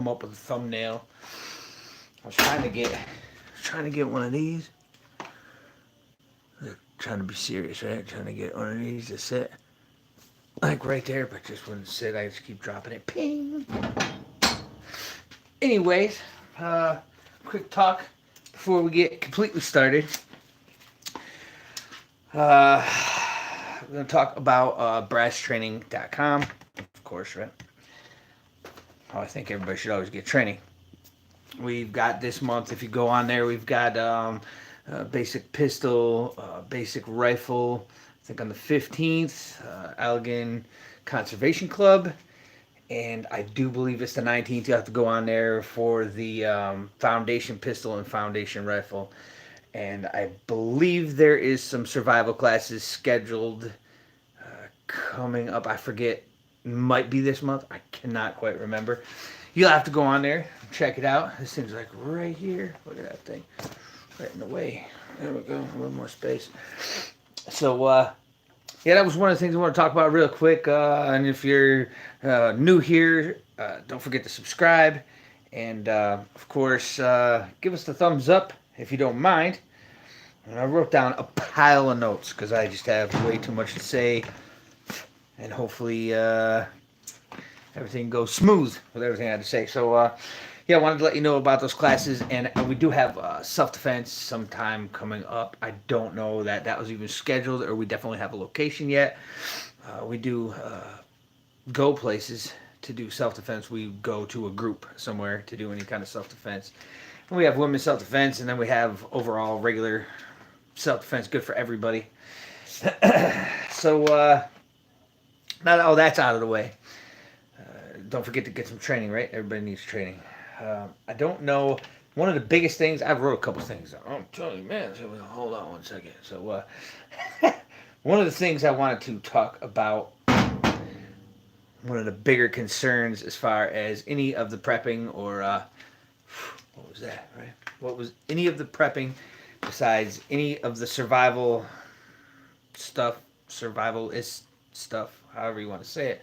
come up with a thumbnail. I was trying to get one of these. Trying to be serious, right? Trying to get one of these to sit like right there, but just wouldn't sit. I just keep dropping it. Ping. Anyways, quick talk before we get completely started. We're going to talk about brasstraining.com, of course, right? I think everybody should always get training. We've got this month, if you go on there, we've got basic pistol, basic rifle. I think on the 15th, Allegan Conservation Club. And I do believe it's the 19th. You have to go on there for the foundation pistol and foundation rifle. And I believe there is some survival classes scheduled coming up. I forget. Might be this month. I cannot quite remember. You'll have to go on there, check it out. This thing's like right here. Look at that thing. Right in the way. There we go. A little more space. So, yeah, that was one of the things I want to talk about real quick. And if you're new here, don't forget to subscribe. And, of course, give us the thumbs up if you don't mind. And I wrote down a pile of notes because I just have way too much to say. And hopefully everything goes smooth with everything I had to say. So, yeah, I wanted to let you know about those classes. And we do have self-defense sometime coming up. I don't know that that was even scheduled or we definitely have a location yet. We do go places to do self-defense. We go to a group somewhere to do any kind of self-defense. And we have women's self-defense, and then we have overall regular self-defense, good for everybody. So, now that all that's out of the way, don't forget to get some training, right? Everybody needs training. I don't know. One of the biggest things, I've wrote a couple things. I'm telling you, man. So hold on one second. So, one of the things I wanted to talk about, one of the bigger concerns as far as any of the prepping or, what was that, right? What was any of the prepping besides any of the survivalist stuff, however you want to say it,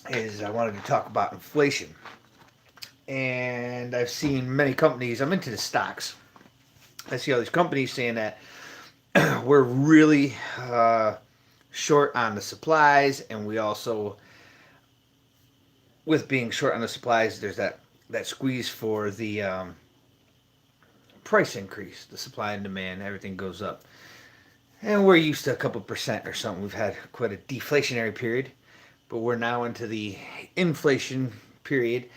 is I wanted to talk about inflation. And I've seen many companies, I'm into the stocks. I see all these companies saying that we're really short on the supplies, and we also, with being short on the supplies, there's that squeeze for the price increase, the supply and demand, everything goes up. And we're used to a couple percent or something. We've had quite a deflationary period, but we're now into the inflation period.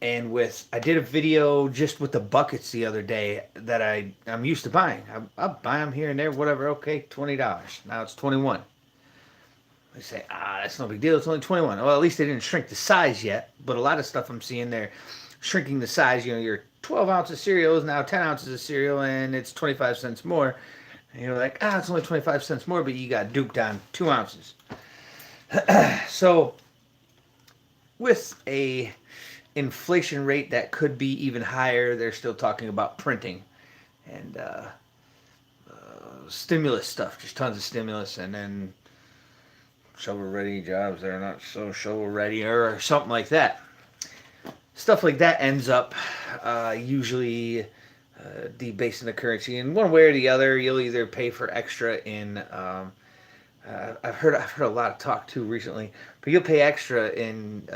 And I did a video just with the buckets the other day that I'm used to buying. I'll buy them here and there, whatever. Okay, $20. Now it's 21. They say, that's no big deal. It's only 21. Well, at least they didn't shrink the size yet. But a lot of stuff I'm seeing there, shrinking the size. You know, your 12 ounces of cereal is now 10 ounces of cereal, and it's 25 cents more. And you're like, it's only 25 cents more, but you got duped on 2 ounces. So, with a inflation rate that could be even higher, they're still talking about printing and stimulus stuff, just tons of stimulus, and then shovel-ready jobs that are not so shovel-ready or something like that. Stuff like that ends up usually debasing the currency in one way or the other. You'll either pay for extra in I've heard a lot of talk too recently, but you'll pay extra in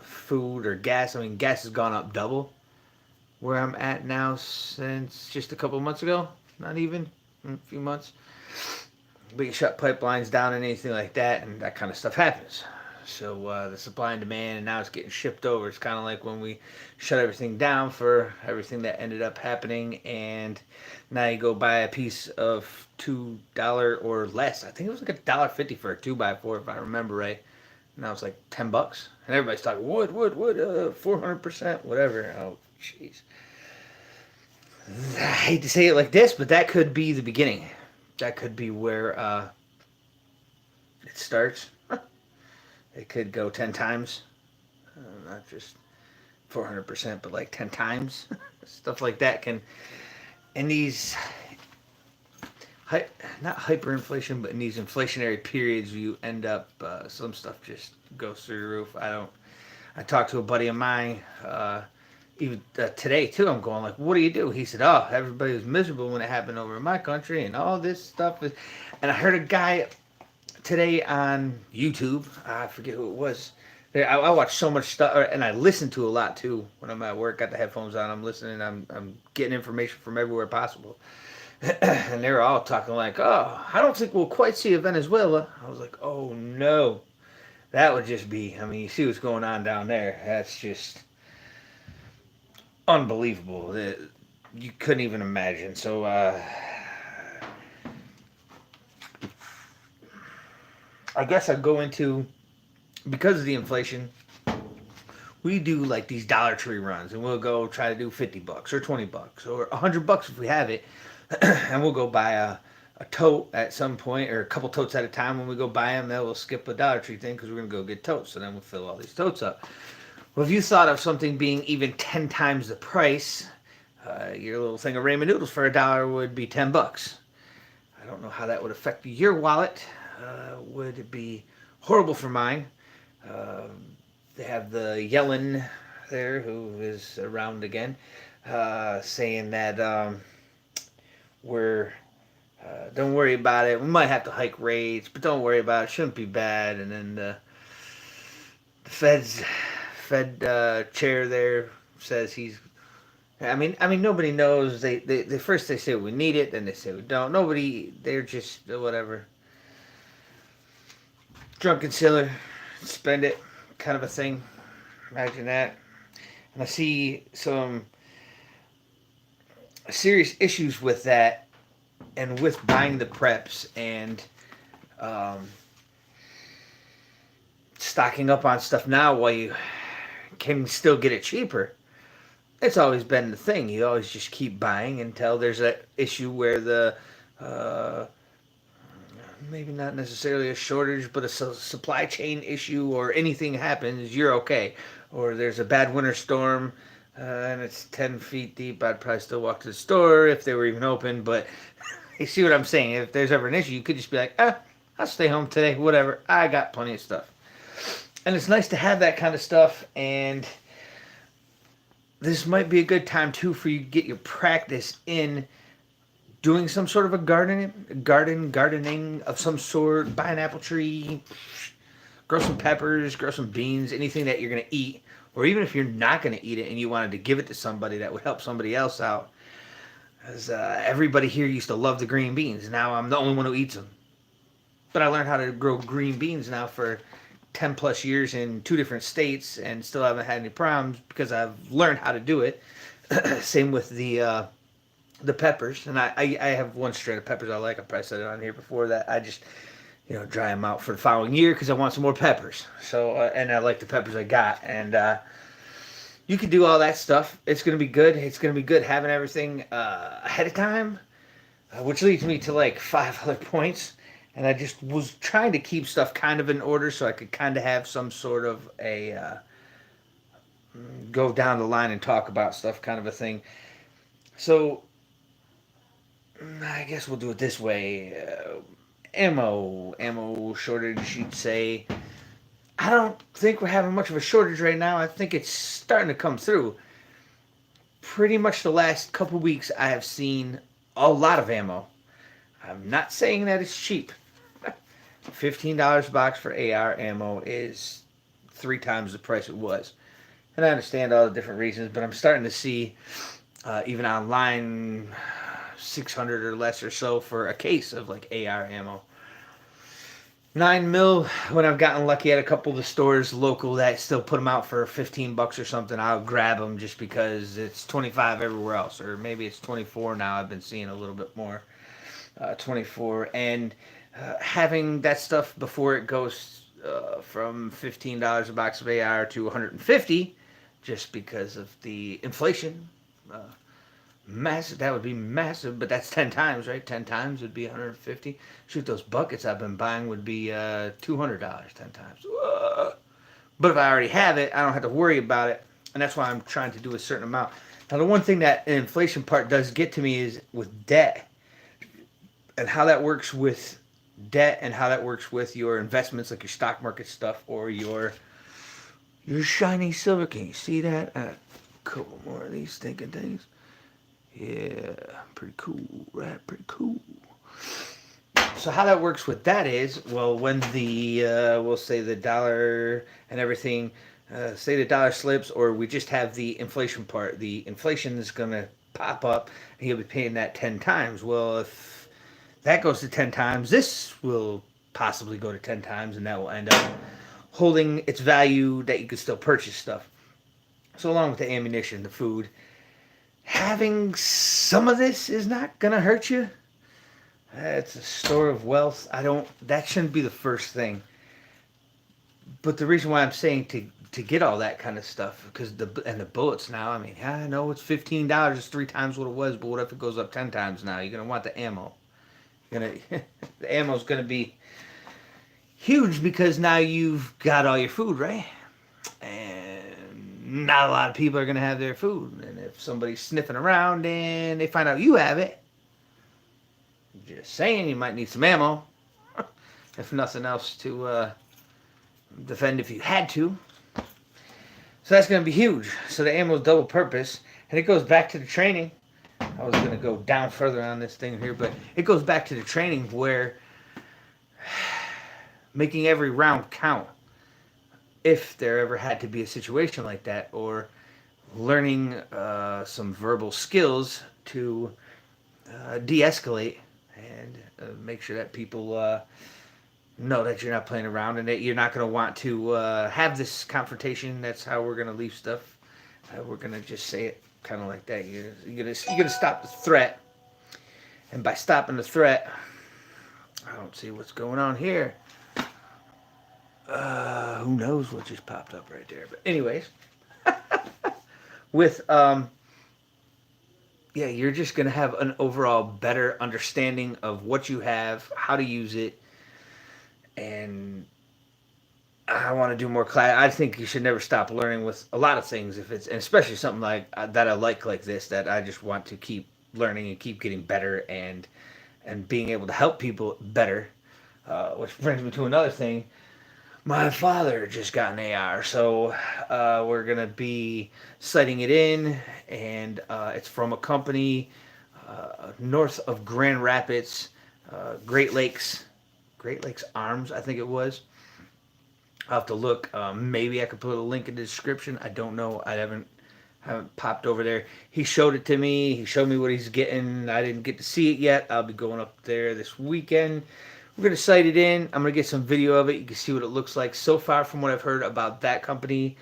food or gas. I mean, gas has gone up double where I'm at now since just a couple months ago. Not even a few months. But you shut pipelines down and anything like that, and that kind of stuff happens. So the supply and demand, and now it's getting shipped over. It's kind of like when we shut everything down for everything that ended up happening, and now you go buy a piece of $2 or less. I think it was like $1.50 for a 2x4, if I remember right. Now it's like $10, and everybody's talking wood, 400%, whatever. Oh, jeez. I hate to say it like this, but that could be the beginning. That could be where it starts. It could go 10 times. Not just 400%, but like 10 times. Stuff like that can... And these not hyperinflation, but in these inflationary periods, you end up some stuff just goes through the roof. I talked to a buddy of mine even today too. I'm going like, what do you do? He said, oh, everybody was miserable when it happened over in my country, and all this stuff is. And I heard a guy today on YouTube. I forget who it was. I watch so much stuff, and I listen to a lot too when I'm at work. Got the headphones on. I'm listening. I'm getting information from everywhere possible. And they were all talking like, "Oh, I don't think we'll quite see a Venezuela." I was like, "Oh no, that would just be." I mean, you see what's going on down there. That's just unbelievable. You couldn't even imagine. So, I guess I'd go into, because of the inflation, we do like these Dollar Tree runs, and we'll go try to do $50 or $20 or $100 if we have it, and we'll go buy a tote at some point, or a couple totes at a time. When we go buy them, then we'll skip a Dollar Tree thing because we're gonna go get totes, so then we'll fill all these totes up. Well, if you thought of something being even 10 times the price, your little thing of ramen noodles for $1 would be $10. I don't know how that would affect your wallet. Would it be horrible for mine? They have the Yellen there, who is around again, saying that we're don't worry about it. We might have to hike rates, but don't worry about it. Shouldn't be bad. And then the Fed chair there says he's. I mean, nobody knows. They first they say we need it, then they say we don't. Nobody. They're just whatever. Drunken sailor, spend it, kind of a thing. Imagine that. And I see some serious issues with that, and with buying the preps and stocking up on stuff now while you can still get it cheaper. It's always been the thing. You always just keep buying until there's that issue where the maybe not necessarily a shortage, but a supply chain issue, or anything happens, you're okay. Or there's a bad winter storm and it's 10 feet deep. I'd probably still walk to the store if they were even open. But you see what I'm saying? If there's ever an issue, you could just be like, I'll stay home today, whatever. I got plenty of stuff. And it's nice to have that kind of stuff. And this might be a good time too for you to get your practice in doing some sort of a gardening of some sort. Buy an apple tree, grow some peppers, grow some beans, anything that you're going to eat. Or even if you're not going to eat it and you wanted to give it to somebody that would help somebody else out. As everybody here used to love the green beans. Now I'm the only one who eats them. But I learned how to grow green beans now for 10 plus years in 2 different states, and still haven't had any problems because I've learned how to do it. Same with the peppers, and I have one strain of peppers I like. I probably said it on here before that I just dry them out for the following year because I want some more peppers. So and I like the peppers I got, and you can do all that stuff. It's gonna be good. It's gonna be good having everything ahead of time, which leads me to like 5 other points. And I just was trying to keep stuff kind of in order so I could kind of have some sort of a go down the line and talk about stuff kind of a thing. So I guess we'll do it this way. Ammo shortage, you'd say. I don't think we're having much of a shortage right now. I think it's starting to come through. Pretty much the last couple weeks I have seen a lot of ammo. I'm not saying that it's cheap. $15 a box for AR ammo is 3 times the price it was. And I understand all the different reasons, but I'm starting to see, even online, 600 or less or so for a case of like AR ammo. 9mm, when I've gotten lucky at a couple of the stores local that still put them out for $15 or something, I'll grab them just because it's 25 everywhere else. Or maybe it's 24 now. I've been seeing a little bit more. 24. And having that stuff before it goes from $15 a box of AR to $150, just because of the inflation. Massive. That would be massive, but that's 10 times, right? 10 times would be $150. Shoot, those buckets I've been buying would be $200 10 times. But if I already have it, I don't have to worry about it, and that's why I'm trying to do a certain amount. Now, the one thing that the inflation part does get to me is with debt. and how that works with debt and how that works with your investments, like your stock market stuff or your shiny silver. Can you see that? A couple more of these stinking things. Yeah, pretty cool, right? Pretty cool. So how that works with that is, well, when the we'll say the dollar and everything, say the dollar slips, or we just have the inflation part. The inflation is gonna pop up, and you'll be paying that 10 times. Well, if that goes to 10 times, this will possibly go to 10 times, and that will end up holding its value that you could still purchase stuff. So along with the ammunition, the food, having some of this is not gonna hurt you. It's a store of wealth. I don't. That shouldn't be the first thing. But the reason why I'm saying to get all that kind of stuff, because the bullets now. I mean, I know it's $15. It's 3 times what it was. But what if it goes up 10 times now? You're gonna want the ammo. You're gonna the ammo's gonna be huge because now you've got all your food, right? And not a lot of people are gonna have their food. And if somebody's sniffing around and they find out you have it, just saying, you might need some ammo, if nothing else, to defend if you had to. So that's going to be huge. So the ammo is double purpose, and it goes back to the training. I was going to go down further on this thing here, but it goes back to the training where making every round count. If there ever had to be a situation like that, or learning some verbal skills to de-escalate and make sure that people know that you're not playing around and that you're not going to want to have this confrontation. That's how we're going to leave stuff. We're going to just say it kind of like that. You're gonna stop the threat, and by stopping the threat, I don't see what's going on here. Who knows what just popped up right there? But anyways, with yeah, you're just gonna have an overall better understanding of what you have, how to use it, and I want to do more class. I think you should never stop learning with a lot of things, if it's, and especially something like that I like this, that I just want to keep learning and keep getting better and being able to help people better. Which brings me to another thing. My father just got an AR, so we're gonna be citing it in, and it's from a company north of Grand Rapids, Great Lakes, Great Lakes Arms, I think it was. I'll have to look. Maybe I could put a link in the description. I don't know. I haven't popped over there. He showed it to me. He showed me what he's getting. I didn't get to see it yet. I'll be going up there this weekend. We're going to sight it in. I'm going to get some video of it. You can see what it looks like. So far, from what I've heard about that company,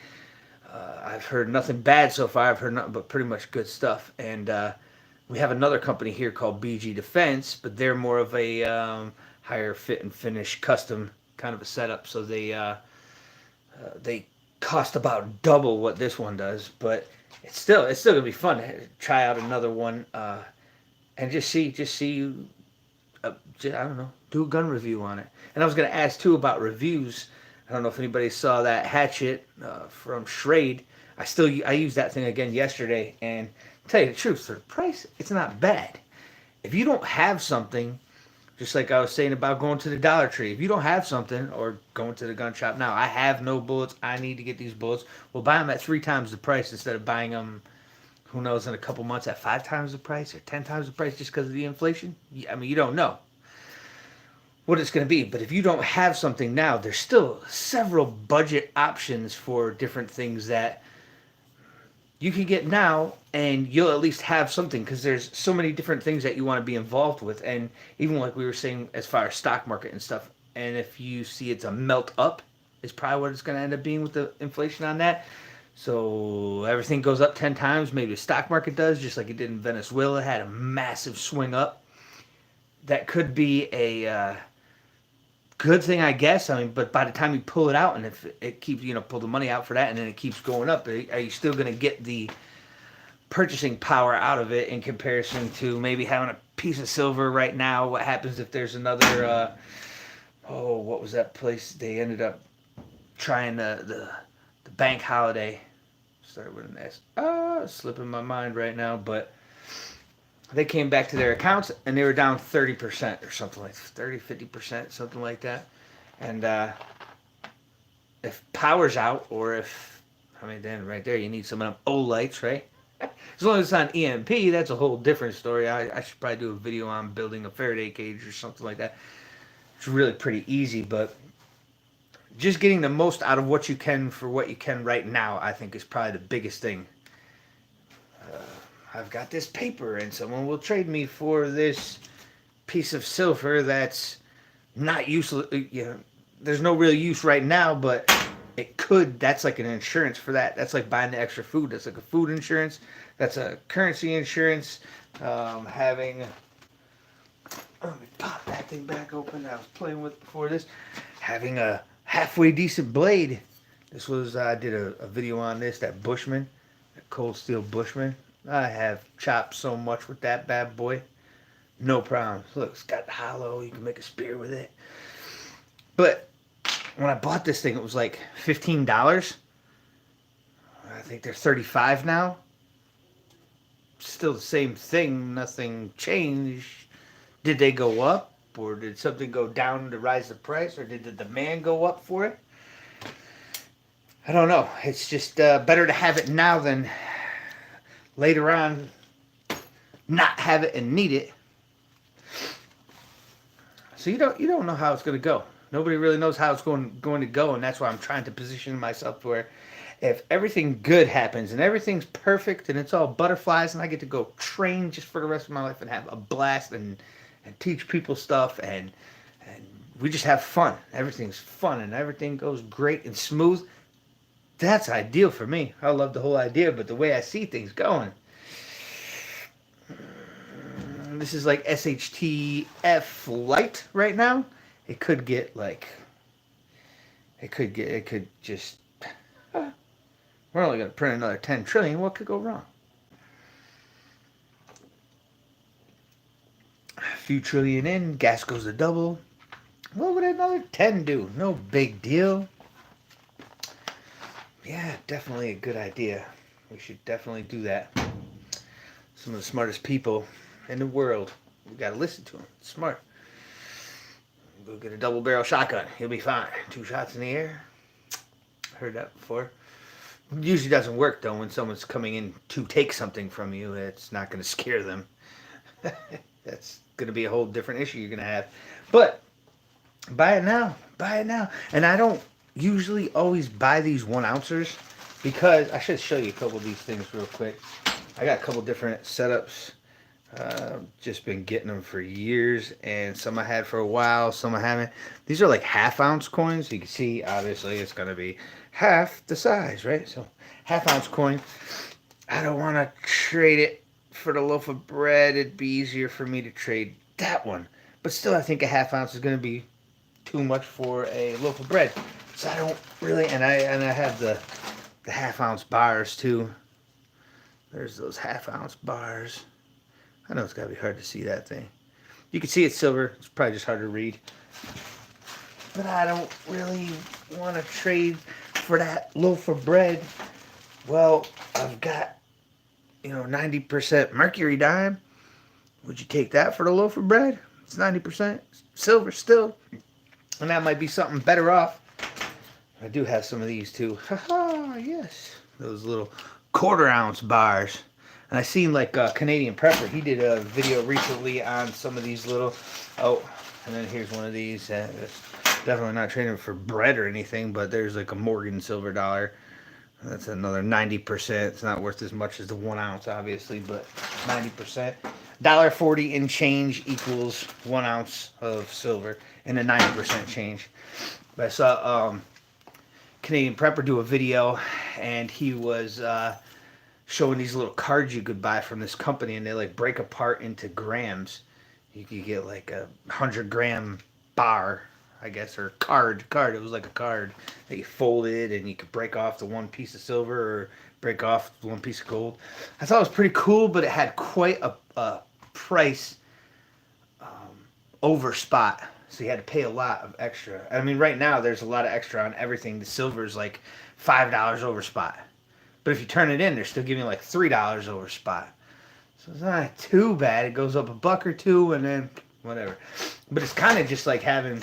I've heard nothing bad so far. I've heard nothing but pretty much good stuff. And we have another company here called BG Defense, but they're more of a higher fit and finish custom kind of a setup. So they cost about double what this one does, but it's still gonna be fun to try out another one and just see I don't know, do a gun review on it. And I was gonna ask too about reviews. I don't know if anybody saw that hatchet from Schrade. I used that thing again yesterday, and to tell you the truth, for the price, it's not bad. If you don't have something, just like I was saying about going to the Dollar Tree, if you don't have something, or going to the gun shop now, I have no bullets, I need to get these bullets. Well, buy them at 3 times the price instead of buying them, who knows, in a couple months at 5 times the price or 10 times the price just because of the inflation. I mean, you don't know what it's going to be. But if you don't have something now, there's still several budget options for different things that you can get now, and you'll at least have something, because there's so many different things that you want to be involved with. And even like we were saying, as far as stock market and stuff, and if you see it's a melt up, is probably what it's going to end up being with the inflation on that. So everything goes up 10 times, maybe the stock market does, just like it did in Venezuela. It had a massive swing up. That could be a good thing, I guess. I mean, but by the time you pull it out, and if it keeps, pull the money out for that, and then it keeps going up, are you still going to get the purchasing power out of it in comparison to maybe having a piece of silver right now? What happens if there's another, what was that place? They ended up trying the bank holiday. Started with an S. Slipping my mind right now, but they came back to their accounts and they were down 30% or something like 30, 50%, something like that. And if power's out, or if, I mean, then right there you need some of them O lights, right? As long as it's on EMP, that's a whole different story. I should probably do a video on building a Faraday cage or something like that. It's really pretty easy, but just getting the most out of what you can for what you can right now, I think, is probably the biggest thing. I've got this paper, and someone will trade me for this piece of silver that's not useless. You know, there's no real use right now, but it could. That's like an insurance for that. That's like buying the extra food. That's like a food insurance. That's a currency insurance. Having, let me pop that thing back open that I was playing with before this. Having a halfway decent blade. This was, I did a video on this, that Bushman, that cold steel Bushman. I have chopped so much with that bad boy. No problem. Look, it's got hollow. You can make a spear with it. But when I bought this thing, it was like $15. I think they're $35 now. Still the same thing. Nothing changed. Did they go up? Or did something go down to rise the price? Or did the demand go up for it? I don't know. It's just better to have it now than later on not have it and need it. So you don't know how it's going to go. Nobody really knows how it's going to go, and that's why I'm trying to position myself to where if everything good happens and everything's perfect and it's all butterflies and I get to go train just for the rest of my life and have a blast and teach people stuff and we just have fun. Everything's fun and everything goes great and smooth. That's ideal for me. I love the whole idea, but the way I see things going, this is like SHTF light right now. It could get like, it could just, we're only going to print another 10 trillion. What could go wrong? A few trillion in, gas goes to double. What would another 10 do? No big deal. Yeah, definitely a good idea. We should definitely do that. Some of the smartest people in the world. We gotta listen to them. It's smart. Go get a double barrel shotgun. You'll be fine. 2 shots in the air. Heard that before. Usually doesn't work though when someone's coming in to take something from you. It's not gonna scare them. That's gonna be a whole different issue you're gonna have. But buy it now. Buy it now. And I don't usually always buy these 1 ounces because I should show you a couple of these things real quick. I got a couple different setups. Just been getting them for years, and some I had for a while, some I haven't. These are like 1/2 ounce coins. You can see obviously it's going to be half the size, right? So 1/2 ounce coin. I don't want to trade it for the loaf of bread. It'd be easier for me to trade that one, but still I think a 1/2 ounce is going to be too much for a loaf of bread. So I don't really, and I have the 1/2 ounce bars too. There's those 1/2 ounce bars. I know it's got to be hard to see that thing. You can see it's silver. It's probably just hard to read. But I don't really want to trade for that loaf of bread. Well, I've got, 90% mercury dime. Would you take that for the loaf of bread? It's 90% silver still. And that might be something better off. I do have some of these too. Haha, yes. Those little 1/4 ounce bars. And I seen like Canadian Prepper. He did a video recently on some of these little. Oh, and then here's one of these. Definitely not trading for bread or anything, but there's like a Morgan silver dollar. That's another 90%. It's not worth as much as the 1 ounce, obviously, but 90%. $1.40 in change equals 1 ounce of silver, and a 90% change. But I saw Canadian Prepper do a video, and he was showing these little cards you could buy from this company, and they like break apart into grams. You could get like a 100-gram bar, I guess, or card. It was like a card that you folded, and you could break off the 1 piece of silver or break off 1 piece of gold. I thought it was pretty cool, but it had quite a price over spot. So you had to pay a lot of extra. I mean, right now there's a lot of extra on everything. The silver is like $5 over spot. But if you turn it in, they're still giving you like $3 over spot. So it's not too bad. It goes up a buck or two and then whatever. But it's kind of just like having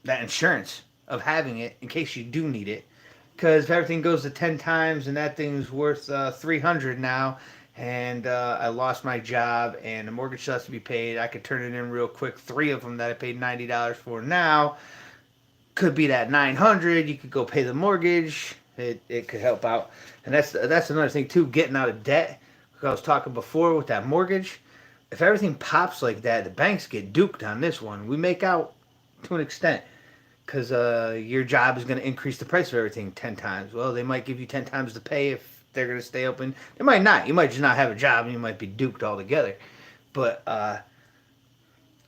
that insurance of having it in case you do need it. Because if everything goes to 10 times and that thing's worth 300 now, and I lost my job and the mortgage still has to be paid, I could turn it in real quick. 3 of them that I paid $90 for now could be that 900. You could go pay the mortgage. It could help out. And that's another thing too, getting out of debt. Like I was talking before with that mortgage. If everything pops like that, the banks get duped on this one. We make out to an extent because your job is going to increase the price of everything 10 times. Well, they might give you 10 times the pay if they're going to stay open. They might not. You might just not have a job and you might be duped altogether. But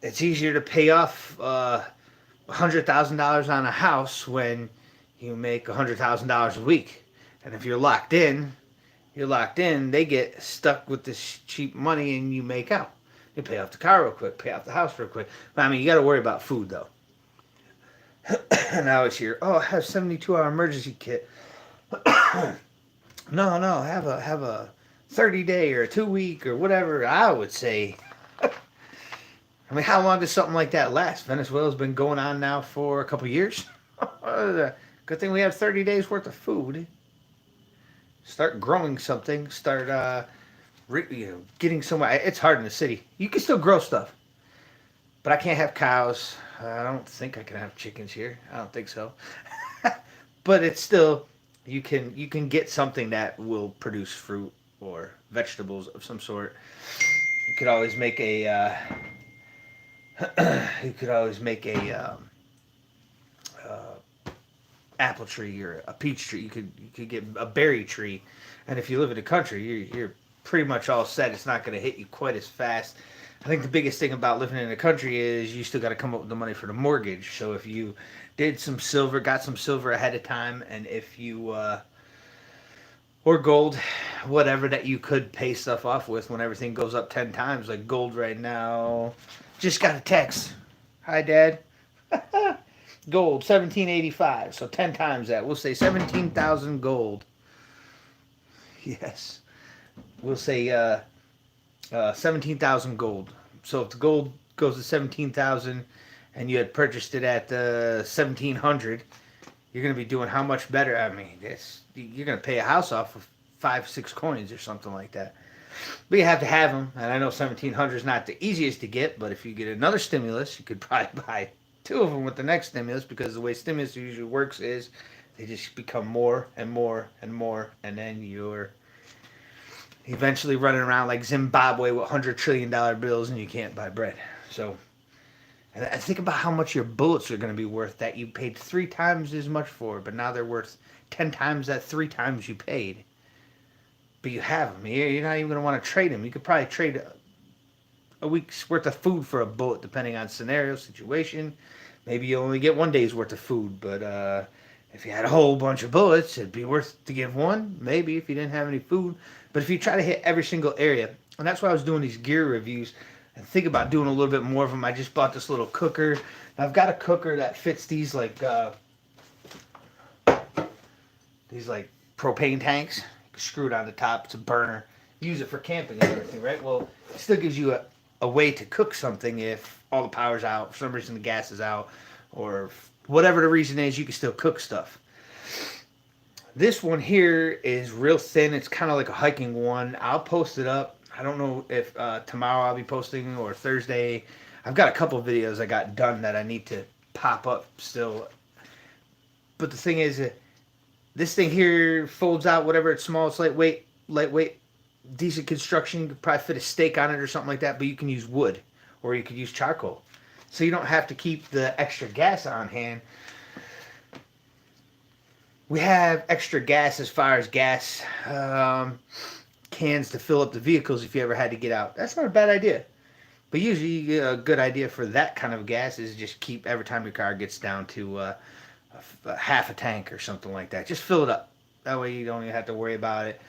it's easier to pay off $100,000 on a house when you make $100,000 a week. And if you're locked in, they get stuck with this cheap money and you make out. You pay off the car real quick, pay off the house real quick. But I mean, you got to worry about food though. And I always hear, "Oh, I have 72-hour emergency kit." No, have a 30-day or a 2-week or whatever. I would say. I mean, how long does something like that last? Venezuela's been going on now for a couple years. Good thing we have 30 days worth of food. Start growing something. Start getting somewhere. It's hard in the city. You can still grow stuff, but I can't have cows. I don't think I can have chickens here. I don't think so. But it's still, you can get something that will produce fruit or vegetables of some sort. You could always make a apple tree or a peach tree. You could get a berry tree, and if you live in the country, you're pretty much all set. It's not going to hit you quite as fast. I think the biggest thing about living in the country is you still got to come up with the money for the mortgage. So if you got some silver ahead of time, and if you or gold, whatever that you could pay stuff off with when everything goes up 10 times, like gold right now. Just got a text. Hi, Dad. Gold, 1785. So 10 times that. We'll say 17,000 gold. Yes. We'll say 17,000 gold. So if the gold goes to 17,000 and you had purchased it at 1,700, you're going to be doing how much better? I mean, you're going to pay a house off of 5-6 coins or something like that. But you have to have them. And I know 1,700 is not the easiest to get, but if you get another stimulus, you could probably buy 2 of them with the next stimulus, because the way stimulus usually works is they just become more and more and more, and then you're eventually running around like Zimbabwe with $100 trillion bills and you can't buy bread. So, and I think about how much your bullets are going to be worth that you paid 3 times as much for, but now they're worth 10 times that 3 times you paid. But you have them. You're not even going to want to trade them. You could probably trade a week's worth of food for a bullet, depending on scenario, situation. Maybe you only get 1 day's worth of food, but if you had a whole bunch of bullets, it'd be worth to give one, maybe, if you didn't have any food. But if you try to hit every single area, and that's why I was doing these gear reviews, and think about doing a little bit more of them. I just bought this little cooker. I've got a cooker that fits these like propane tanks. You can screw it on the top. It's a burner. Use it for camping and everything, right? Well, it still gives you a way to cook something if all the power's out, for some reason the gas is out, or whatever the reason is, you can still cook stuff. This one here is real thin. It's kind of like a hiking one. I'll post it up. I don't know if tomorrow I'll be posting or Thursday. I've got a couple of videos I got done that I need to pop up still. But the thing is, this thing here folds out whatever. It's small. It's lightweight, decent construction. You could probably fit a steak on it or something like that. But you can use wood or you could use charcoal. So you don't have to keep the extra gas on hand. We have extra gas as far as gas cans to fill up the vehicles if you ever had to get out. That's not a bad idea. But usually a good idea for that kind of gas is just keep, every time your car gets down to half a tank or something like that, just fill it up. That way you don't even have to worry about it.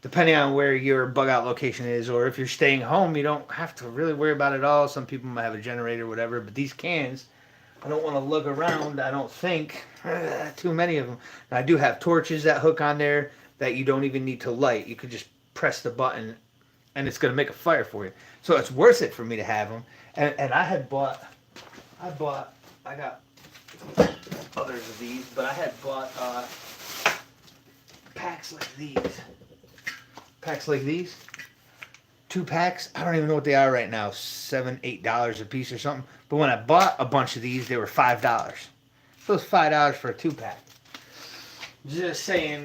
Depending on where your bug out location is, or if you're staying home, you don't have to really worry about it at all. Some people might have a generator or whatever, but these cans, I don't want to lug around, I don't think. Too many of them. And I do have torches that hook on there that you don't even need to light. You could just press the button and it's gonna make a fire for you. So it's worth it for me to have them. And I got others of these, but I had bought packs like these. Packs like these. 2 packs. I don't even know what they are right now. $7, $8 a piece or something. But when I bought a bunch of these, they were $5. So it's $5 for a 2 pack. Just saying,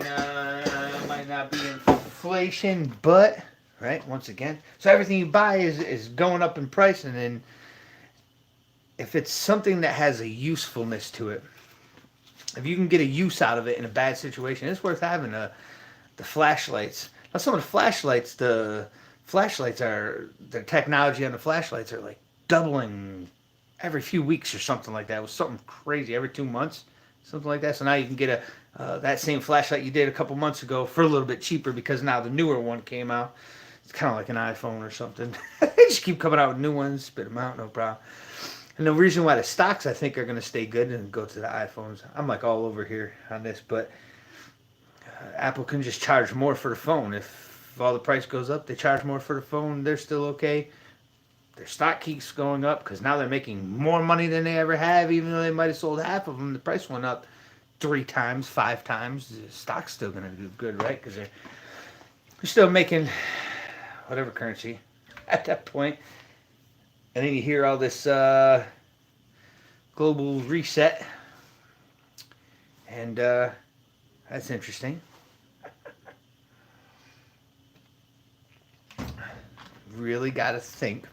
might not be inflation, but right, once again. So everything you buy is going up in price, and then if it's something that has a usefulness to it, if you can get a use out of it in a bad situation, it's worth having. The flashlights. Now some of the flashlights are, the technology on the flashlights are like doubling every few weeks or something like that. It was something crazy, every 2 months, something like that. So now you can get that same flashlight you did a couple months ago for a little bit cheaper because now the newer one came out. It's kind of like an iPhone or something. They just keep coming out with new ones, spit them out, no problem. And the reason why the stocks, I think, are going to stay good and go to the iPhones, I'm like all over here on this, but Apple can just charge more for the phone. If all the price goes up, they charge more for the phone, they're still okay. Their stock keeps going up because now they're making more money than they ever have, even though they might have sold half of them. The price went up 3 times, 5 times. The stock's still going to do good, right? Because they're still making whatever currency at that point. And then you hear all this global reset. And that's interesting. Really got to think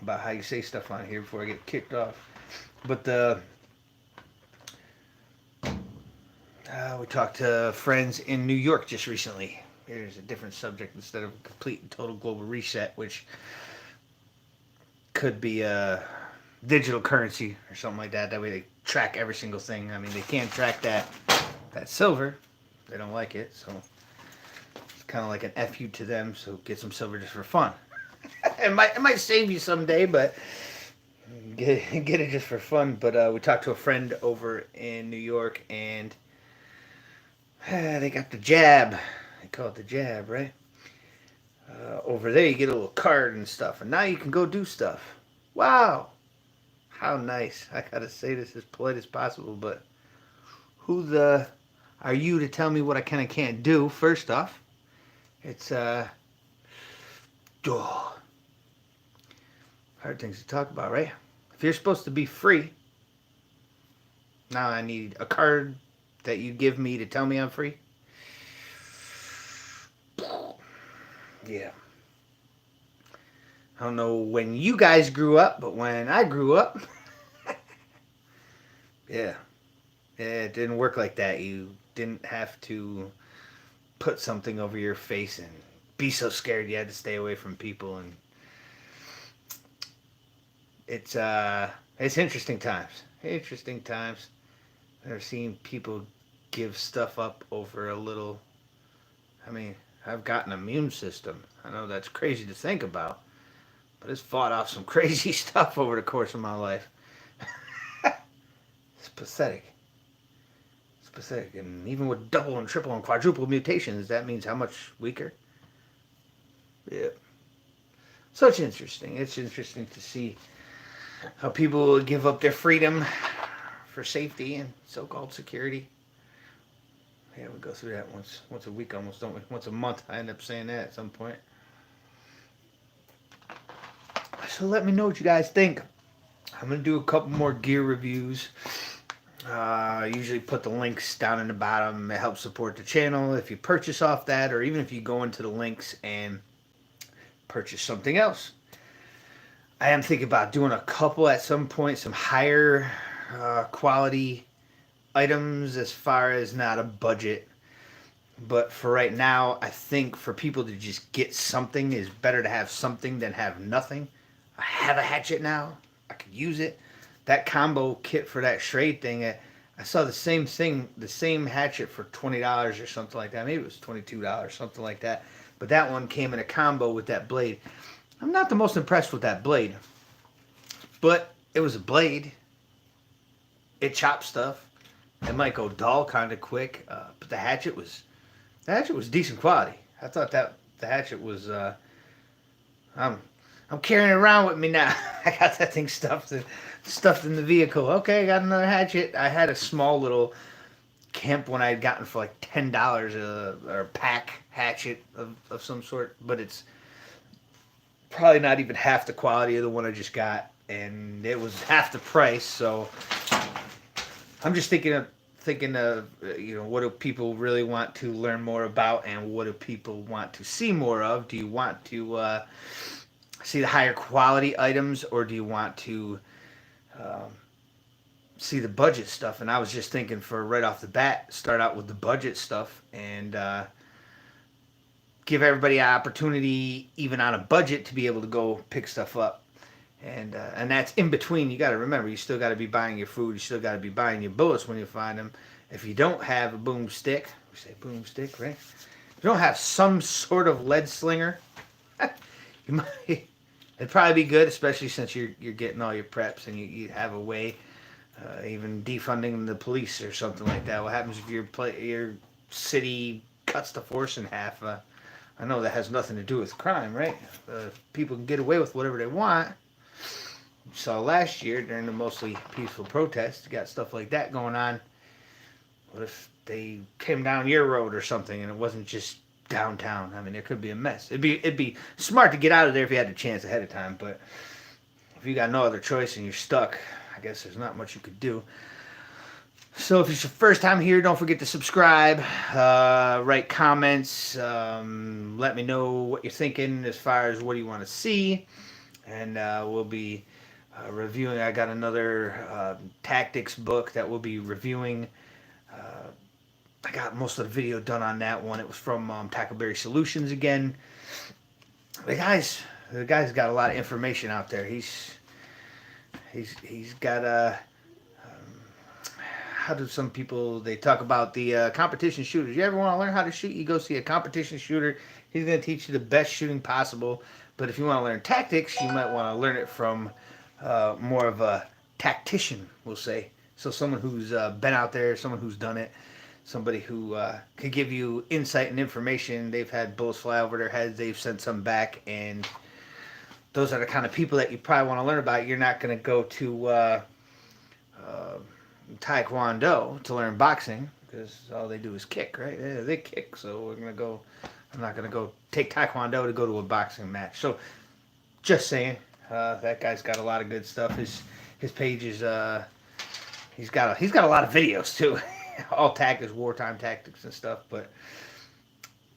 about how you say stuff on here before I get kicked off. But we talked to friends in New York just recently. Here's a different subject instead of a complete and total global reset, which could be a digital currency or something like that. That way they track every single thing. I mean, they can't track that silver. They don't like it, so it's kind of like an FU to them. So get some silver just for fun. It might save you someday, but get it just for fun. But we talked to a friend over in New York, and they got the jab. They call it the jab, right? Over there, you get a little card and stuff, and now you can go do stuff. Wow, how nice! I gotta say this as polite as possible, but who the are you to tell me what I can and can't do? First off, it's hard things to talk about, right? If you're supposed to be free, now I need a card that you give me to tell me I'm free. Yeah. I don't know when you guys grew up, but when I grew up, yeah, it didn't work like that. You didn't have to put something over your face and be so scared you had to stay away from people, and it's interesting times. Interesting times. I've seen people give stuff up over a little. I mean, I've got an immune system. I know that's crazy to think about, but it's fought off some crazy stuff over the course of my life. It's pathetic. It's pathetic. And even with double and triple and quadruple mutations, that means how much weaker? Yeah. So it's interesting. It's interesting to see how people give up their freedom for safety and so-called security. Yeah, we go through that once a week almost, don't we? Once a month. I end up saying that at some point. So let me know what you guys think. I'm going to do a couple more gear reviews. I usually put the links down in the bottom. It helps support the channel if you purchase off that, or even if you go into the links and purchase something else. I am thinking about doing a couple at some point, some higher quality items as far as not a budget. But for right now, I think for people to just get something is better to have something than have nothing. I have a hatchet now. I could use it. That combo kit for that Schrade thing, I saw the same thing, the same hatchet for $20 or something like that. Maybe it was $22, something like that. But that one came in a combo with that blade. I'm not the most impressed with that blade. But it was a blade. It chopped stuff. It might go dull kind of quick. But the hatchet was decent quality. I thought that the hatchet was I'm I'm carrying it around with me now. I got that thing stuffed in the vehicle. Okay, I got another hatchet. I had a small little Kemp one I had gotten for like $10 or a pack hatchet of some sort, but it's probably not even half the quality of the one I just got, and it was half the price. So I'm just thinking of what do people really want to learn more about, and what do people want to see more of? Do you want to see the higher quality items, or do you want to um, see the budget stuff? And I was just thinking, for right off the bat, start out with the budget stuff and give everybody an opportunity, even on a budget, to be able to go pick stuff up. And that's in between. You got to remember, you still got to be buying your food. You still got to be buying your bullets when you find them. If you don't have a boomstick, we say boomstick, right? If you don't have some sort of lead slinger, you might. It'd probably be good, especially since you're getting all your preps and you have a way, even defunding the police or something like that. What happens if your city cuts the force in half? I know that has nothing to do with crime, right? People can get away with whatever they want. You saw last year during the mostly peaceful protests, you got stuff like that going on. What if they came down your road or something and it wasn't just downtown? I mean, there could be a mess. It'd be smart to get out of there if you had the chance ahead of time, but if you got no other choice and you're stuck, I guess there's not much you could do. So if it's your first time here, don't forget to subscribe, write comments, let me know what you're thinking as far as what do you want to see, and we'll be reviewing. I got another tactics book that we'll be reviewing. Uh, I got most of the video done on that one. It was from Tackleberry Solutions again. The guy's got a lot of information out there. He's got a. How do some people, they talk about the competition shooters? You ever want to learn how to shoot? You go see a competition shooter. He's going to teach you the best shooting possible. But if you want to learn tactics, you might want to learn it from more of a tactician, we'll say. So someone who's been out there, someone who's done it, somebody who can give you insight and information. They've had bullets fly over their heads. They've sent some back, and those are the kind of people that you probably want to learn about. You're not going to go to Taekwondo to learn boxing, because all they do is kick, right? Yeah, they kick. So we're gonna go. I'm not gonna go take Taekwondo to go to a boxing match. So just saying, that guy's got a lot of good stuff. His page is he's got a lot of videos too, all tactics, wartime tactics and stuff. But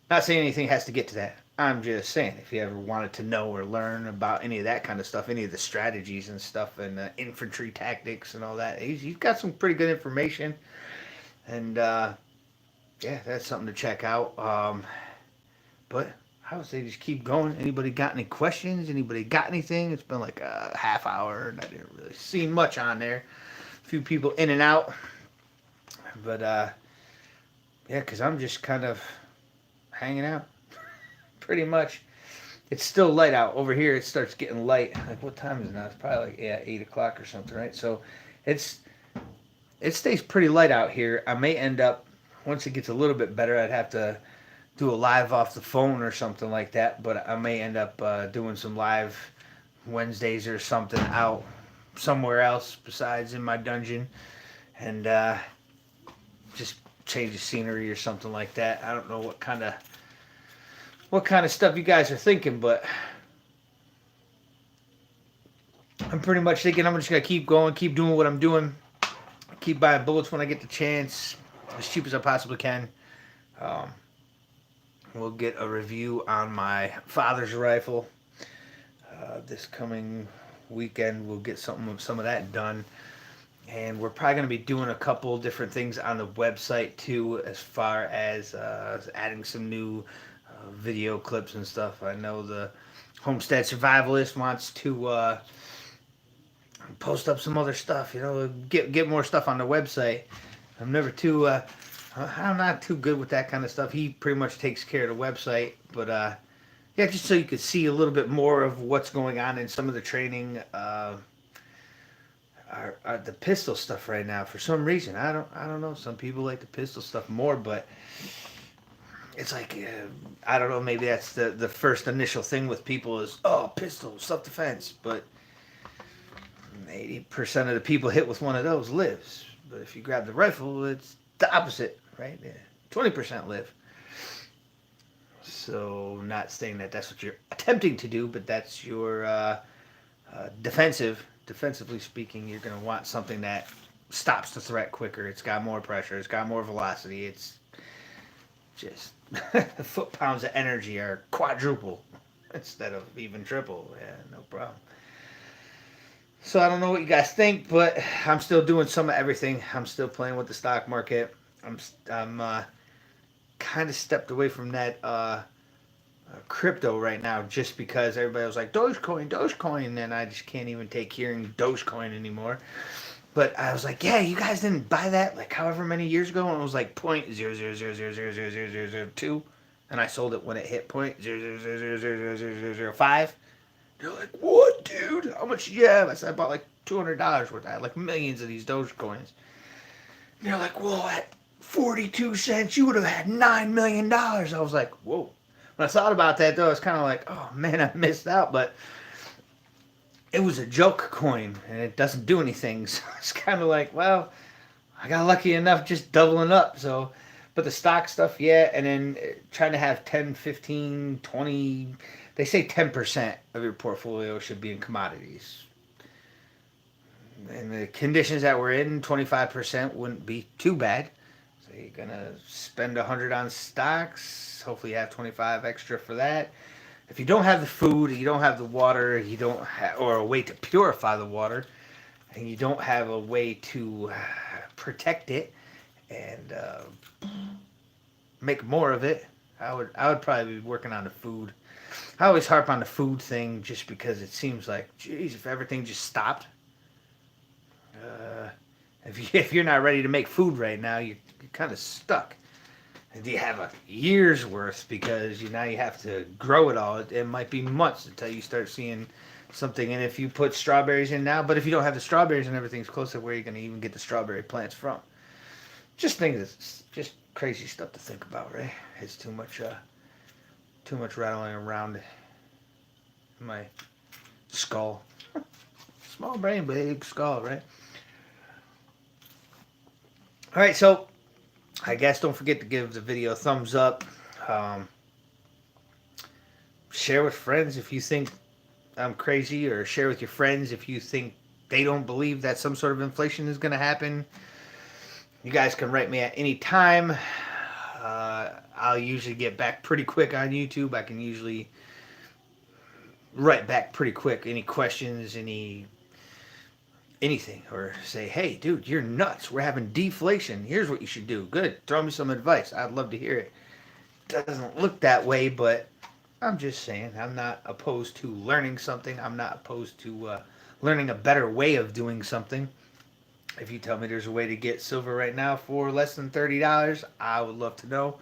not saying anything has to get to that. I'm just saying, if you ever wanted to know or learn about any of that kind of stuff, any of the strategies and stuff, and infantry tactics and all that, he's got some pretty good information. And yeah, that's something to check out. But I would say just keep going. Anybody got any questions? Anybody got anything? It's been like a half hour, and I didn't really see much on there. A few people in and out. But yeah, because I'm just kind of hanging out. Pretty much. It's still light out. Over here it starts getting light. Like, what time is it now? It's probably like 8 o'clock or something, right? So it stays pretty light out here. I may end up, once it gets a little bit better, I'd have to do a live off the phone or something like that. But I may end up doing some live Wednesdays or something out somewhere else besides in my dungeon, and just change the scenery or something like that. I don't know what kind of stuff you guys are thinking, but I'm pretty much thinking I'm just going to keep going, keep doing what I'm doing, keep buying bullets when I get the chance, as cheap as I possibly can. We'll get a review on my father's rifle this coming weekend. We'll get some of that done. And we're probably going to be doing a couple different things on the website too, as far as adding some new video clips and stuff. I know the Homestead Survivalist wants to post up some other stuff, get more stuff on the website. I'm not too good with that kind of stuff. He pretty much takes care of the website, but yeah, just so you could see a little bit more of what's going on in some of the training. The pistol stuff right now, for some reason, I don't know. Some people like the pistol stuff more, but it's like, I don't know, maybe that's the first initial thing with people is, oh, pistol, self-defense. But 80% of the people hit with one of those lives. But if you grab the rifle, it's the opposite, right? Yeah. 20% live. So, not saying that that's what you're attempting to do, but that's your defensively speaking, you're going to want something that stops the threat quicker. It's got more pressure. It's got more velocity. It's just the foot pounds of energy are quadruple instead of even triple. Yeah, no problem. So I don't know what you guys think, but I'm still doing some of everything. I'm still playing with the stock market. I'm kind of stepped away from that crypto right now just because everybody was like Dogecoin, Dogecoin, and I just can't even take hearing Dogecoin anymore. But I was like, yeah, you guys didn't buy that like however many years ago, and it was like 0.000000002, and I sold it when it hit 0.0000005. They're like, what, dude? How much you have? I said I bought like $200 worth. I had like millions of these Dogecoins. And they're like, well, at 42 cents, you would have had $9 million. I was like, whoa. When I thought about that, though, I was kind of like, oh man, I missed out. But it was a joke coin, and it doesn't do anything. So it's kind of like, well, I got lucky enough just doubling up. So, but the stock stuff, yeah, and then trying to have 10, 15, 20. They say 10% of your portfolio should be in commodities. In the conditions that we're in, 25% wouldn't be too bad. So you're gonna spend 100 on stocks. Hopefully, you have 25 extra for that. If you don't have the food, you don't have the water, you don't have, or a way to purify the water, and you don't have a way to protect it and make more of it, I would probably be working on the food. I always harp on the food thing just because it seems like, geez, if everything just stopped, if you're not ready to make food right now, you're kind of stuck. And do you have a year's worth because now you have to grow it all? It might be months until you start seeing something. And if you put strawberries in now, but if you don't have the strawberries and everything's close to where you're going to even get the strawberry plants from? Just think it's just crazy stuff to think about, right? It's too much rattling around in my skull. Small brain, big skull, right? All right, so I guess don't forget to give the video a thumbs up. Share with friends if you think I'm crazy, or share with your friends if you think they don't believe that some sort of inflation is going to happen. You guys can write me at any time. I'll usually get back pretty quick on YouTube. I can usually write back pretty quick. Any questions, anything, or say, hey, dude, you're nuts. We're having deflation. Here's what you should do. Good. Throw me some advice. I'd love to hear it. Doesn't look that way, but I'm just saying, I'm not opposed to learning something. I'm not opposed to learning a better way of doing something. If you tell me there's a way to get silver right now for less than $30, I would love to know.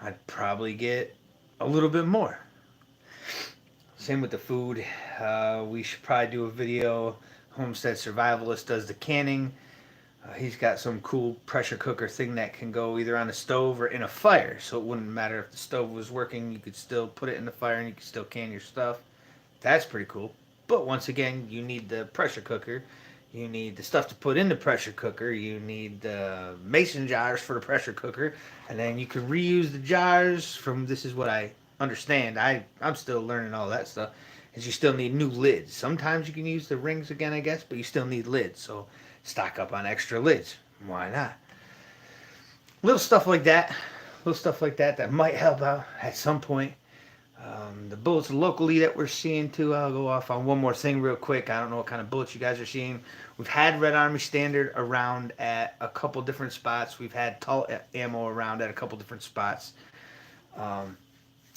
I'd probably get a little bit more. Same with the food. We should probably do a video. Homestead Survivalist does the canning. He's got some cool pressure cooker thing that can go either on a stove or in a fire. So it wouldn't matter if the stove was working. You could still put it in the fire and you could still can your stuff. That's pretty cool. But once again, you need the pressure cooker. You need the stuff to put in the pressure cooker. You need the mason jars for the pressure cooker. And then you can reuse the jars from, this is what I understand. I'm still learning all that stuff. Is you still need new lids. Sometimes you can use the rings again, I guess, but you still need lids. So stock up on extra lids. Why not? Little stuff like that. That might help out at some point. The bullets locally that we're seeing too. I'll go off on one more thing real quick. I don't know what kind of bullets you guys are seeing. We've had Red Army Standard around at a couple different spots. We've had tall ammo around at a couple different spots.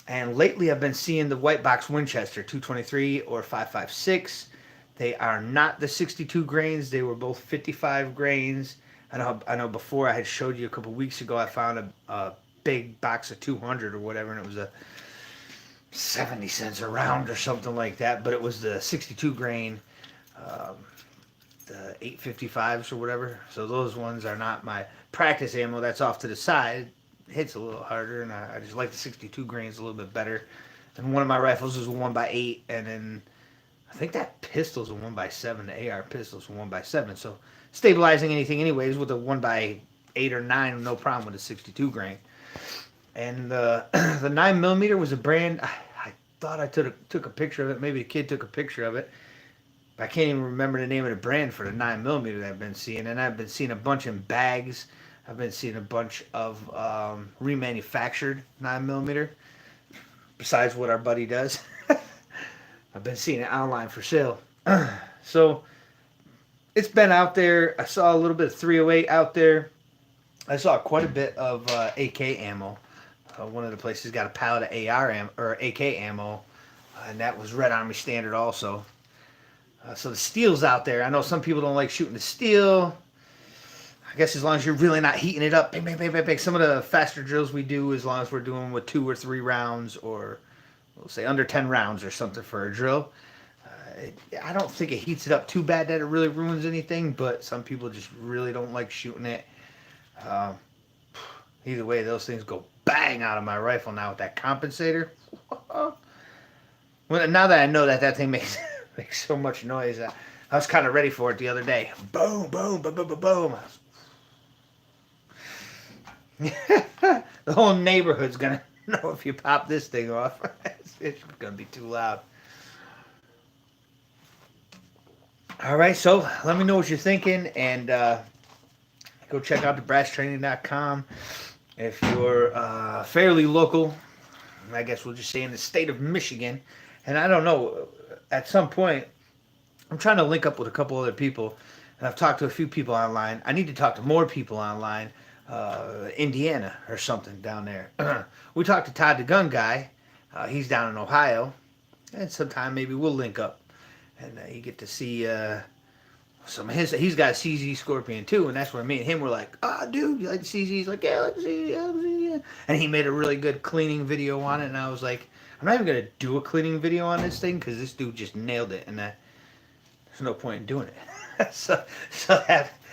And lately I've been seeing the white box Winchester 223 or 5.56. They are not the 62 grains. They were both 55 grains. I know before I had showed you a couple weeks ago, I found a big box of 200 or whatever, and it was a 70 cents a round or something like that. But it was the 62 grain, the 855s or whatever. So those ones are not my practice ammo. That's off to the side. hits a little harder, and I just like the 62 grains a little bit better. And one of my rifles is a 1x8, and then I think that pistol's a 1x7. The AR pistol's a 1x7. So stabilizing anything, anyways, with a 1x8 or 9, no problem with a 62 grain. And the the 9mm was a brand. I thought I took a picture of it. Maybe a kid took a picture of it. But I can't even remember the name of the brand for the 9mm that I've been seeing. And I've been seeing a bunch in bags. I've been seeing a bunch of remanufactured 9mm. Besides what our buddy does, I've been seeing it online for sale. So it's been out there. I saw a little bit of 308 out there. I saw quite a bit of AK ammo. One of the places got a pallet of AR or AK ammo, and that was Red Army Standard also. So the steel's out there. I know some people don't like shooting the steel. I guess as long as you're really not heating it up, bang, bang, bang, bang, bang. Some of the faster drills we do, as long as we're doing with 2 or 3 rounds, or we'll say under 10 rounds or something for a drill. I don't think it heats it up too bad that it really ruins anything, but some people just really don't like shooting it. Either way, those things go bang out of my rifle now with that compensator. Well, now that I know that thing makes so much noise, I was kind of ready for it the other day. Boom, boom, boom, boom, boom, boom. The whole neighborhood's gonna know if you pop this thing off. It's gonna be too loud. All right, so let me know what you're thinking, and go check out the brasstraining.com. If you're fairly local, I guess we'll just say in the state of Michigan, and I don't know, at some point, I'm trying to link up with a couple other people, and I've talked to a few people online. I need to talk to more people online, Indiana or something down there. We talked to Todd the Gun Guy. He's down in Ohio, and sometime maybe we'll link up, and you get to see some of his. He's got a CZ Scorpion too, and that's where me and him were like, "Ah, oh, dude, you like the CZ?" He's like, "Yeah, I like the CZ, yeah, I like the CZ, yeah." And he made a really good cleaning video on it, and I was like, "I'm not even gonna do a cleaning video on this thing because this dude just nailed it, and there's no point in doing it." so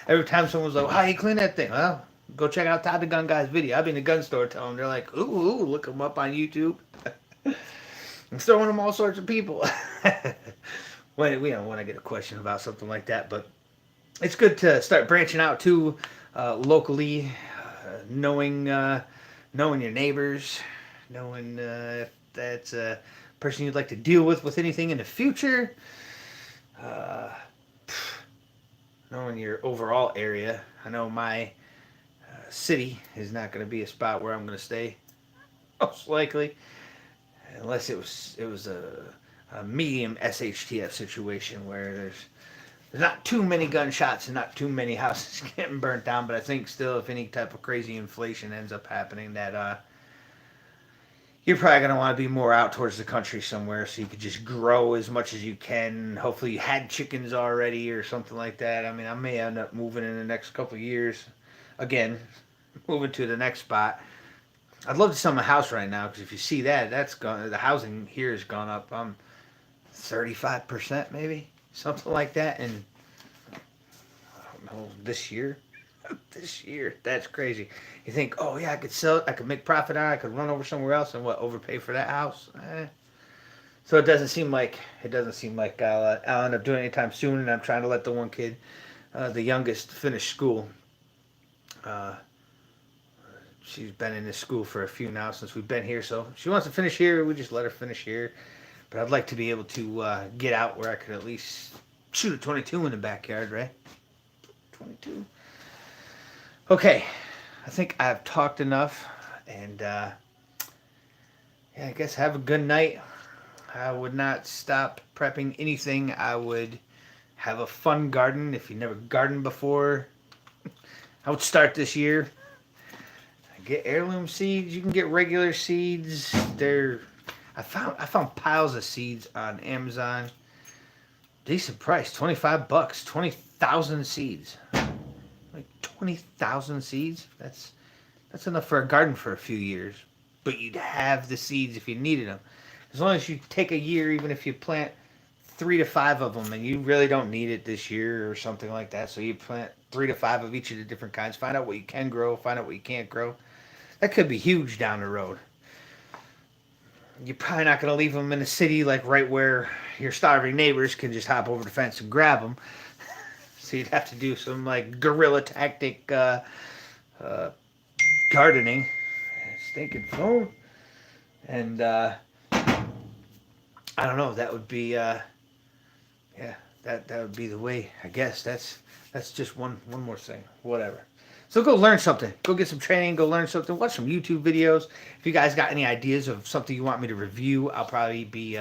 every time someone's like, "How you clean that thing?" Well, go check out Todd the Gun Guy's video. I've been in the gun store telling them, they're like, "Ooh, look him up on YouTube." I'm throwing them all sorts of people. When I get a question about something like that, but it's good to start branching out too, locally, knowing your neighbors, knowing if that's a person you'd like to deal with anything in the future, knowing your overall area. I know my city is not going to be a spot where I'm going to stay, most likely, unless it was a medium SHTF situation where there's not too many gunshots and not too many houses getting burnt down. But I think still, if any type of crazy inflation ends up happening, that you're probably going to want to be more out towards the country somewhere so you could just grow as much as you can. Hopefully you had chickens already or something like that. I mean, I may end up moving in the next couple of years. Again, moving to the next spot. I'd love to sell my house right now because if you see that, that's gone. The housing here has gone up 35% maybe, something like that. And I don't know, this year, that's crazy. You think, oh yeah, I could sell it, I could make profit on it, I could run over somewhere else and overpay for that house. So it doesn't seem like I'll end up doing it anytime soon. And I'm trying to let the one kid, the youngest, finish school. She's been in this school for a few now since we've been here, so she wants to finish here. We just let her finish here. But I'd like to be able to get out where I could at least shoot a 22 in the backyard, right? 22. Okay, I think I've talked enough, and yeah, I guess have a good night. I would not stop prepping anything. I would have a fun garden. If you never gardened before, I would start this year. Get heirloom seeds. You can get regular seeds. I found piles of seeds on Amazon. Decent price, $25, 20,000 seeds. Like 20,000 seeds. That's enough for a garden for a few years. But you'd have the seeds if you needed them. As long as you take a year, even if you plant 3 to 5 of them, and you really don't need it this year or something like that. So you plant 3 to 5 of each of the different kinds. Find out what you can grow. Find out what you can't grow. That could be huge down the road. You're probably not going to leave them in a city like right where your starving neighbors can just hop over the fence and grab them. So you'd have to do some like guerrilla tactic uh, gardening. Stinking phone. And I don't know. That would be yeah. That would be the way. I guess that's just one more thing. Whatever. So go learn something. Go get some training. Go learn something. Watch some YouTube videos. If you guys got any ideas of something you want me to review, I'll probably be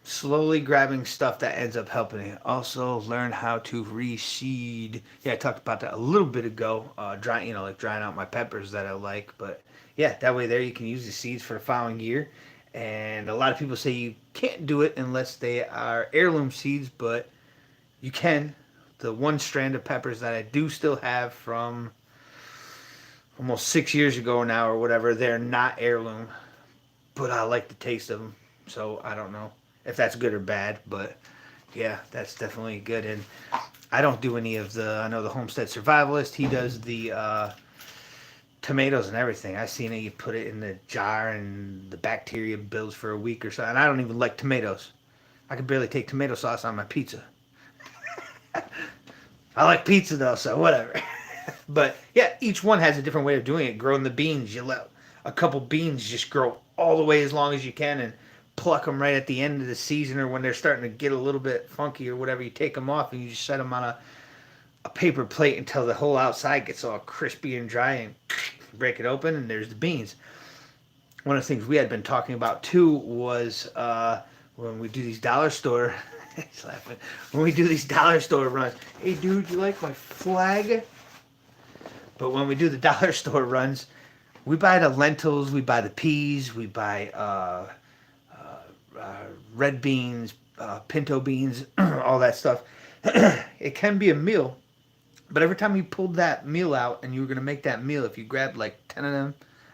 slowly grabbing stuff that ends up helping it. Also, learn how to reseed. Yeah, I talked about that a little bit ago. Drying, like drying out my peppers that I like. But yeah, that way there you can use the seeds for the following year. And a lot of people say you can't do it unless they are heirloom seeds, but you can. The one strand of peppers that I do still have from almost 6 years ago now or whatever, they're not heirloom, but I like the taste of them. So I don't know if that's good or bad, but yeah, that's definitely good. And I don't do any of I know the Homestead Survivalist, he does the tomatoes and everything. I seen it, you put it in the jar and the bacteria builds for a week or so. And I don't even like tomatoes. I can barely take tomato sauce on my pizza. I like pizza though, so whatever. But yeah, each one has a different way of doing it. Growing the beans, you let a couple beans just grow all the way as long as you can and pluck them right at the end of the season or when they're starting to get a little bit funky or whatever. You take them off and you just set them on a paper plate until the whole outside gets all crispy and dry and break it open and there's the beans. One of the things we had been talking about too was when we do these dollar store he's laughing. When we do these dollar store runs, hey dude, you like my flag? But when we do the dollar store runs, we buy the lentils, we buy the peas, we buy red beans, pinto beans, all that stuff. It can be a meal, but every time you pulled that meal out and you were going to make that meal, if you grabbed like 10 of them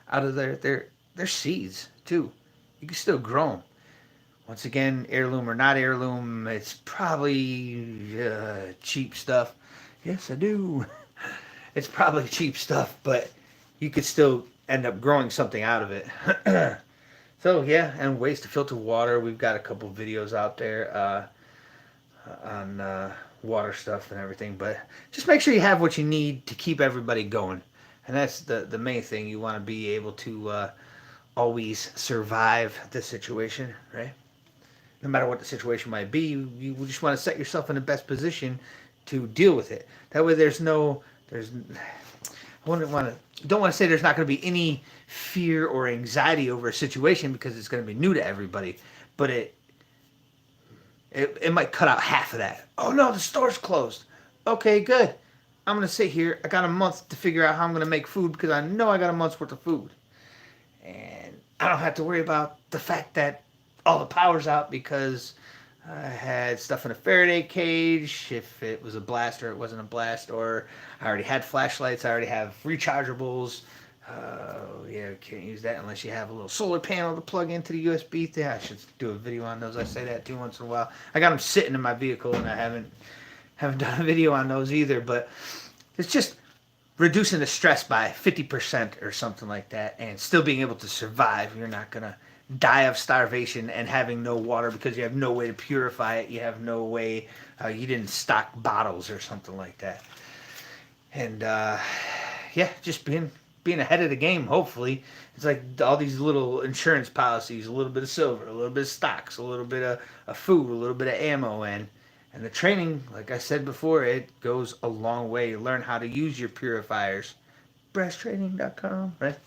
out of there, they're seeds too. You can still grow them. Once again, heirloom or not heirloom, it's probably cheap stuff. Yes, I do. It's probably cheap stuff, but you could still end up growing something out of it. So yeah, and ways to filter water. We've got a couple videos out there on water stuff and everything. But just make sure you have what you need to keep everybody going. And that's the main thing. You want to be able to always survive the situation, right? No matter what the situation might be, you just want to set yourself in the best position to deal with it. That way don't want to say there's not going to be any fear or anxiety over a situation because it's going to be new to everybody, but it might cut out half of that. Oh no, the store's closed. Okay, good. I'm going to sit here. I got a month to figure out how I'm going to make food because I know I got a month's worth of food. And I don't have to worry about the fact that all the power's out because I had stuff in a Faraday cage, if it was a blast or it wasn't a blast, or I already had flashlights, I already have rechargeables. Yeah, can't use that unless you have a little solar panel to plug into the USB thing. I should do a video on those. I say that too once in a while. I got them sitting in my vehicle and I haven't done a video on those either, but it's just reducing the stress by 50% or something like that and still being able to survive. You're not going to die of starvation and having no water because you have no way to purify it. You have no way, you didn't stock bottles or something like that. And yeah, just being ahead of the game, hopefully. It's like all these little insurance policies, a little bit of silver, a little bit of stocks, a little bit of food, a little bit of ammo, and the training, like I said before, it goes a long way. You learn how to use your purifiers. Breasttraining.com, right?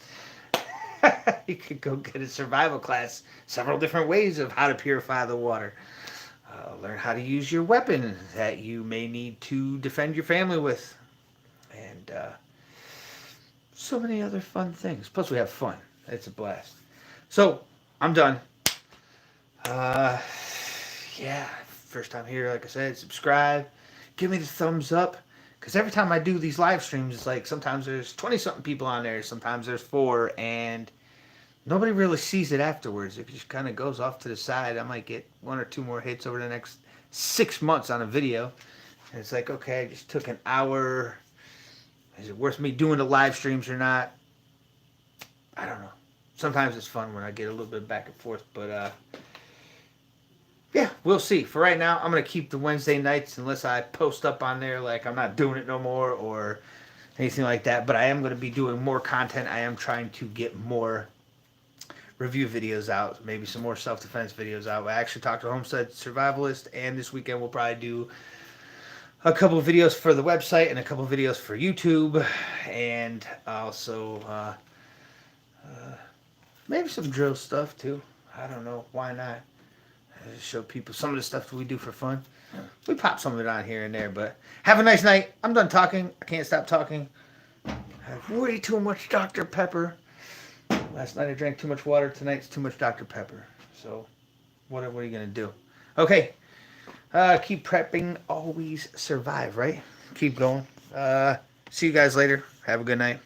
You could go get a survival class, several different ways of how to purify the water. Learn how to use your weapon that you may need to defend your family with. And so many other fun things. Plus we have fun. It's a blast. So, I'm done. Yeah, first time here, like I said, subscribe. Give me the thumbs up. Because every time I do these live streams, it's like sometimes there's 20-something people on there, sometimes there's 4, and nobody really sees it afterwards. It just kind of goes off to the side. I might get 1 or 2 more hits over the next 6 months on a video. And it's like, okay, I just took an hour. Is it worth me doing the live streams or not? I don't know. Sometimes it's fun when I get a little bit back and forth, but yeah, we'll see. For right now, I'm gonna keep the Wednesday nights unless I post up on there like I'm not doing it no more or anything like that. But I am gonna be doing more content. I am trying to get more review videos out, maybe some more self-defense videos out. I actually talked to a homestead survivalist, and this weekend we'll probably do a couple of videos for the website and a couple of videos for YouTube, and also maybe some drill stuff too. I don't know, why not? Just show people some of the stuff that we do for fun. We pop some of it on here and there, but have a nice night. I'm done talking. I can't stop talking. I have way too much Dr. Pepper. Last night I drank too much water. Tonight's too much Dr. Pepper. So, what are you going to do? Okay. Keep prepping. Always survive, right? Keep going. See you guys later. Have a good night.